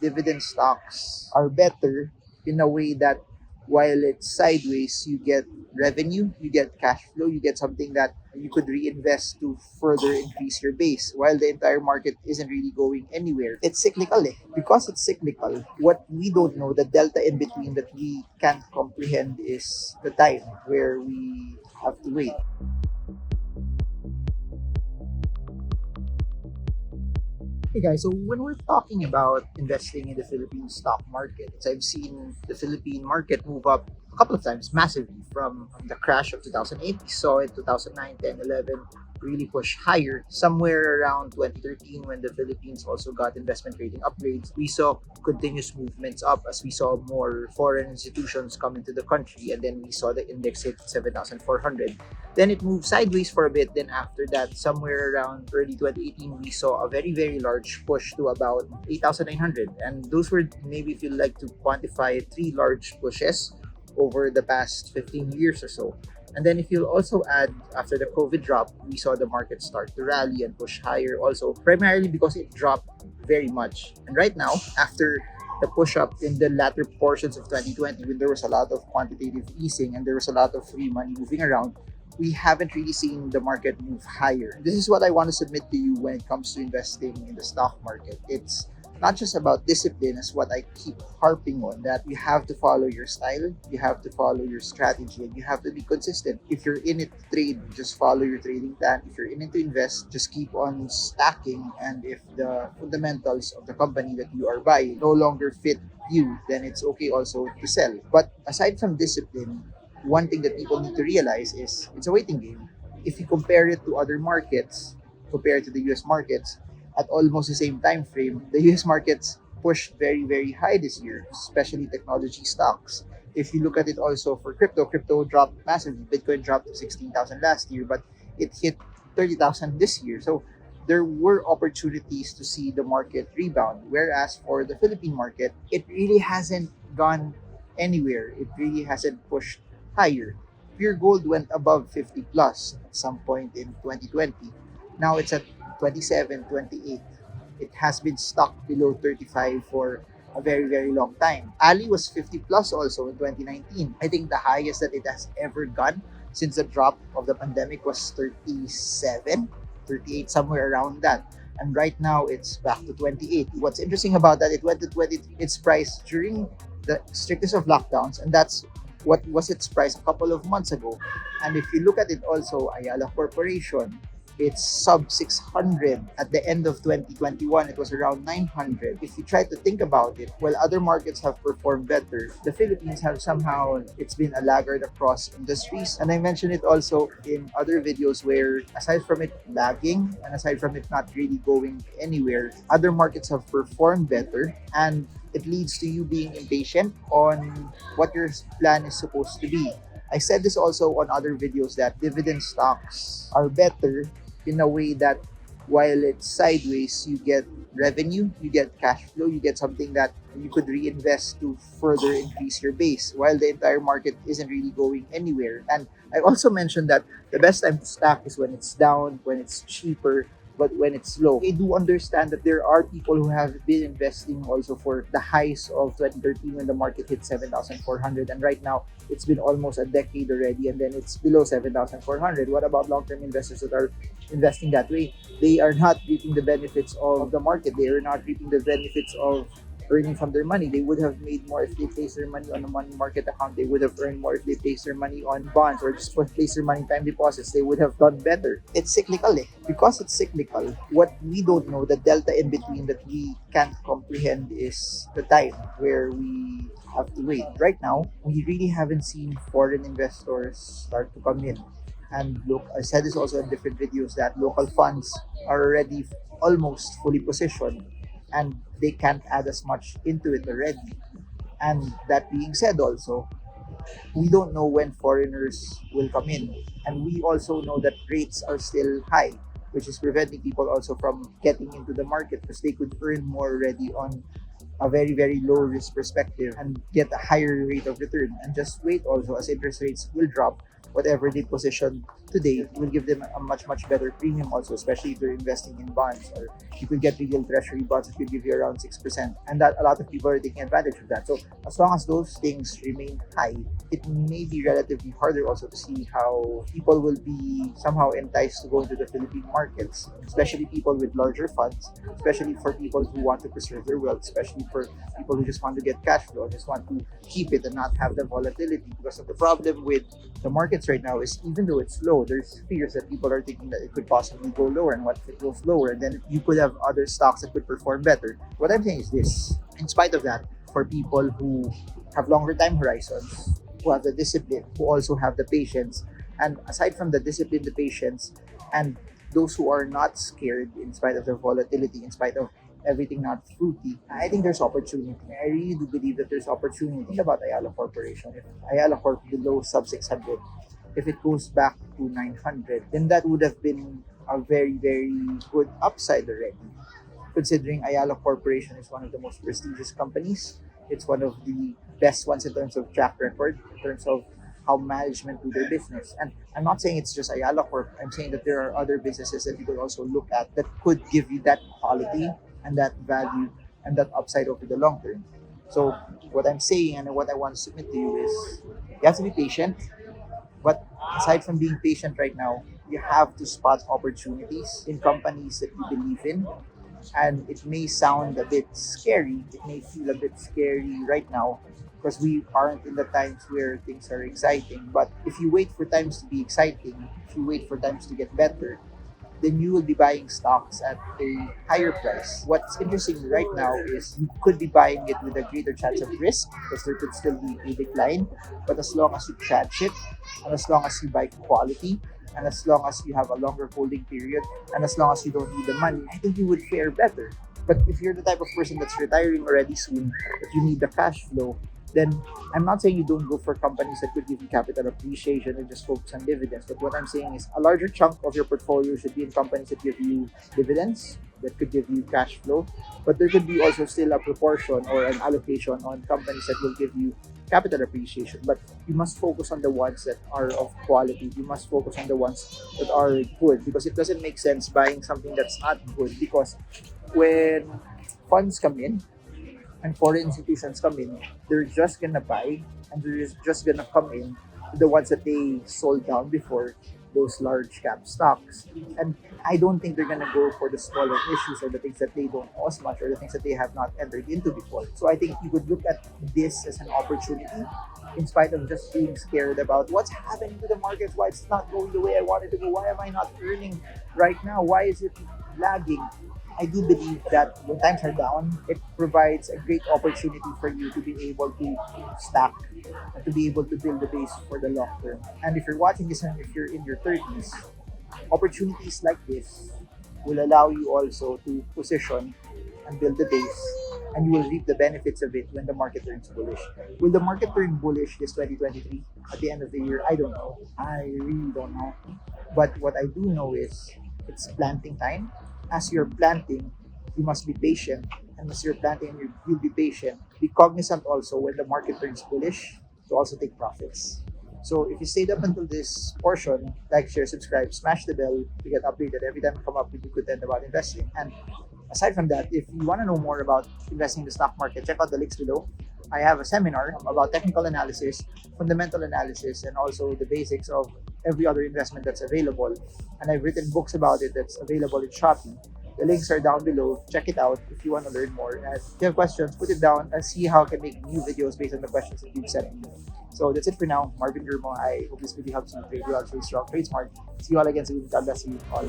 dividend stocks are better in a way that while it's sideways, you get revenue, you get cash flow, you get something that you could reinvest to further increase your base while the entire market isn't really going anywhere. It's cyclical eh. Because it's cyclical, what we don't know, the delta in between that we can't comprehend is the time where we have to wait. Hey guys, so when we're talking about investing in the Philippine stock market, I've seen the Philippine market move up a couple of times massively from the crash of 2008. We saw it 2009, 10, 11 really push higher. Somewhere around 2013 when the Philippines also got investment rating upgrades, we saw continuous movements up as we saw more foreign institutions come into the country, and then we saw the index hit 7,400. Then it moved sideways for a bit. Then after that, somewhere around early 2018, we saw a very large push to about 8,900. And those were, maybe if you like to quantify it, three large pushes over the past 15 years or so. And then if you'll also add, after the COVID drop, we saw the market start to rally and push higher also, primarily because it dropped very much. And right now, after the push up in the latter portions of 2020, when there was a lot of quantitative easing and there was a lot of free money moving around, we haven't really seen the market move higher. This is what I want to submit to you when it comes to investing in the stock market. It's not just about discipline, as what I keep harping on, that you have to follow your style, you have to follow your strategy, and you have to be consistent. If you're in it to trade, just follow your trading plan. If you're in it to invest, just keep on stacking. And if the fundamentals of the company that you are buying no longer fit you, then it's okay also to sell. But aside from discipline, one thing that people need to realize is it's a waiting game. If you compare it to other markets, compared to the US markets, at almost the same time frame, the US markets pushed very high this year, especially technology stocks. If you look at it also for crypto dropped massively. Bitcoin dropped to 16,000 last year, but it hit 30,000 this year. So there were opportunities to see the market rebound. Whereas for the Philippine market, it really hasn't gone anywhere. It really hasn't pushed higher. Pure gold went above 50 plus at some point in 2020. Now it's at 27, 28. It has been stuck below 35 for a very long time. Ali was 50 plus also in 2019. I think the highest that it has ever gone since the drop of the pandemic was 37, 38, somewhere around that. And right now it's back to 28. What's interesting about that, it went to 23. Its price during the strictest of lockdowns, and that's what was its price a couple of months ago. And if you look at it also, Ayala Corporation, it's sub 600. At the end of 2021, it was around 900. If you try to think about it, while other markets have performed better, the Philippines have somehow, it's been a laggard across industries. And I mentioned it also in other videos where, aside from it lagging and aside from it not really going anywhere, other markets have performed better, and it leads to you being impatient on what your plan is supposed to be. I said this also on other videos that dividend stocks are better in a way that while it's sideways, you get revenue, you get cash flow, you get something that you could reinvest to further increase your base while the entire market isn't really going anywhere. And I also mentioned that the best time to stack is when it's down, when it's cheaper, but when it's low. I do understand that there are people who have been investing also for the highs of 2013 when the market hit 7,400, and right now it's been almost a decade already, and then it's below 7,400. What about long-term investors that are investing that way? They are not reaping the benefits of the market. They are not reaping the benefits of earning from their money. They would have made more if they placed their money on a money market account. They would have earned more if they placed their money on bonds or just placed their money in time deposits. They would have done better. It's cyclical eh. Because it's cyclical, what we don't know, the delta in between that we can't comprehend, is the time where we have to wait. Right now, we really haven't seen foreign investors start to come in. And look, I said this also in different videos, that local funds are already almost fully positioned and they can't add as much into it already. And that being said also, we don't know when foreigners will come in. And we also know that rates are still high, which is preventing people also from getting into the market because they could earn more already on a very low risk perspective and get a higher rate of return. And just wait also, as interest rates will drop, whatever they position today will give them a much better premium also, especially if they're investing in bonds, or you could get real treasury bonds that could give you around 6%. And that a lot of people are taking advantage of that. So as long as those things remain high, it may be relatively harder also to see how people will be somehow enticed to go into the Philippine markets, especially people with larger funds, especially for people who want to preserve their wealth, especially for people who just want to get cash flow, just want to keep it and not have the volatility. Because of the problem with the markets right now is, even though it's low, there's fears that people are thinking that it could possibly go lower, and what if it goes lower, then you could have other stocks that could perform better. What I'm saying is this: in spite of that, for people who have longer time horizons, who have the discipline, who also have the patience, and aside from the discipline, the patience, and those who are not scared in spite of the volatility, in spite of everything not fruity, I think there's opportunity. I really do believe that there's opportunity. Think about Ayala Corporation. If Ayala Corp below sub 600, if it goes back to 900, then that would have been a very good upside already. Considering Ayala Corporation is one of the most prestigious companies, it's one of the best ones in terms of track record, in terms of how management do their business. And I'm not saying it's just Ayala Corp. I'm saying that there are other businesses that you could also look at that could give you that quality and that value and that upside over the long term. So what I'm saying and what I want to submit to you is, you have to be patient. But aside from being patient right now, you have to spot opportunities in companies that you believe in. And it may sound a bit scary, it may feel a bit scary right now because we aren't in the times where things are exciting. But if you wait for times to be exciting, if you wait for times to get better, then you will be buying stocks at a higher price. What's interesting right now is you could be buying it with a greater chance of risk because there could still be a decline. But as long as you catch it, and as long as you buy quality, and as long as you have a longer holding period, and as long as you don't need the money, I think you would fare better. But if you're the type of person that's retiring already soon, that you need the cash flow, then I'm not saying you don't go for companies that could give you capital appreciation and just focus on dividends. But what I'm saying is a larger chunk of your portfolio should be in companies that give you dividends, that could give you cash flow. But there could be also still a proportion or an allocation on companies that will give you capital appreciation. But you must focus on the ones that are of quality. You must focus on the ones that are good, because it doesn't make sense buying something that's not good, because when funds come in, and foreign institutions come in, they're just gonna buy and they're just gonna come in to the ones that they sold down before, those large cap stocks. And I don't think they're gonna go for the smaller issues or the things that they don't know as much or the things that they have not entered into before. So I think you could look at this as an opportunity in spite of just being scared about what's happening to the markets, why it's not going the way I wanted to go, why am I not earning right now, why is it lagging. I do believe that when times are down, it provides a great opportunity for you to be able to stack and to be able to build a base for the long term. And if you're watching this and if you're in your 30s, opportunities like this will allow you also to position and build the base, and you will reap the benefits of it when the market turns bullish. Will the market turn bullish this 2023 at the end of the year? I don't know. I really don't know. But what I do know is it's planting time. As you're planting, you must be patient. And as you're planting, you'll be patient. Be cognizant also when the market turns bullish to also take profits. So if you stayed up until this portion, like, share, subscribe, smash the bell to get updated every time I come up with new content about investing. And aside from that, if you want to know more about investing in the stock market, check out the links below. I have a seminar about technical analysis, fundamental analysis, and also the basics of every other investment that's available. And I've written books about it that's available in Shopee. The links are down below. Check it out if you want to learn more. And if you have questions, put it down and see how I can make new videos based on the questions that you've sent me. So that's it for now. Marvin Gurmo. I hope this video helps you trade well, trade strong, trade smart. See you all again soon. God bless you all.